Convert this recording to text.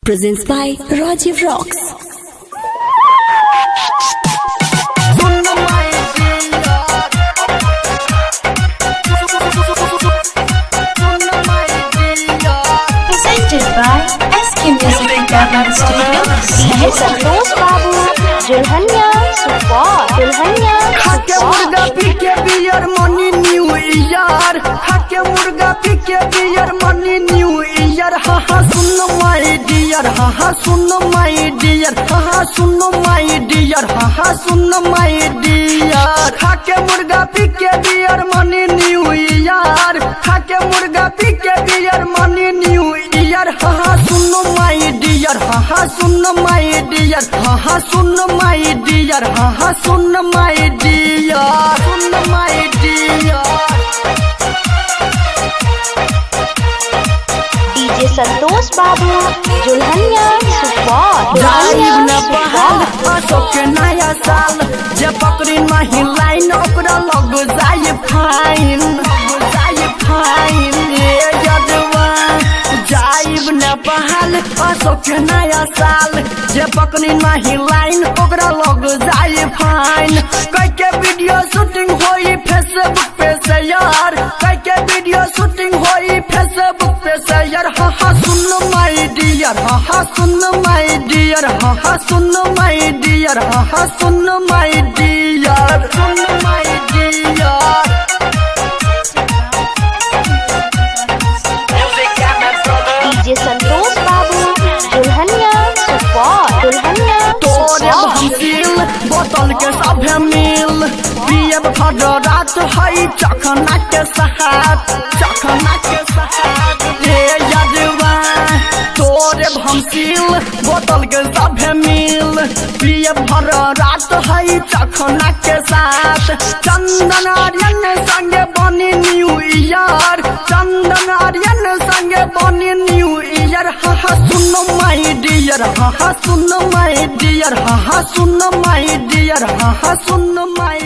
Presents by Rajiv Rocks. Presented by SK Music Development Studio. DJ Santosh बाबू दुल्हनिया सुपौल दुल्हनिया खाके मुर्गा पी के बियर मनी न्यू ईयर खाके मुर्गा पी के बियर मनी न्यू ईयर हा हा सुन माय डियर हा हा सुन माय डियर हा हा सुन माय डियर हा हा सुन माय डियर खाके मुर्गा पी के बियर मनी न्यू ईयर खाके मुर्गा पी के बियर मनी न्यू ईयर हा हा सुन माय डियर हा हा सुन माय डियर हा हा सुन माय डियर हा हा सुन माय डियर सुन माय डियर DJ संतोष बाबू दुल्हनिया सुपौल जाइब न बहाल अशोक के नया साल जे पकड़ी नहीं लाइन ओकरा लग जाए फाइन ये जदवा जाइब न बहाल अशोक के नया साल जे पकड़ी नहीं लाइन ओकरा लग जाए फाइन कई के वीडियो शूटिंग होई फेसबुक पे शेयर कई के वीडियो शूटिंग होई फेसबुक पे शेयर हा हा सुन माय डियर हा हा सुन माय डियर हा हा सुन माय डियर हा हा सुन माय डियर सुन माय डियर DJ संतोष बाबू दुल्हनिया सुपौल दुल्हनिया तोरे हमसिल बोतल के सभे मिल पियब भर रात हई चखना के सहात हे यदवा तोरे हमसिल बोतल के सभे मिल पियब भर रात हई चखना के साथ चंदन आर्यन संगे बनी न्यू ईयर चंदन आर्यन संगे बनी न्यू ईयर हा हा सुन माय डियर हा हा सुन माय डियर हा हा सुन माय डियर हा हा सुन माय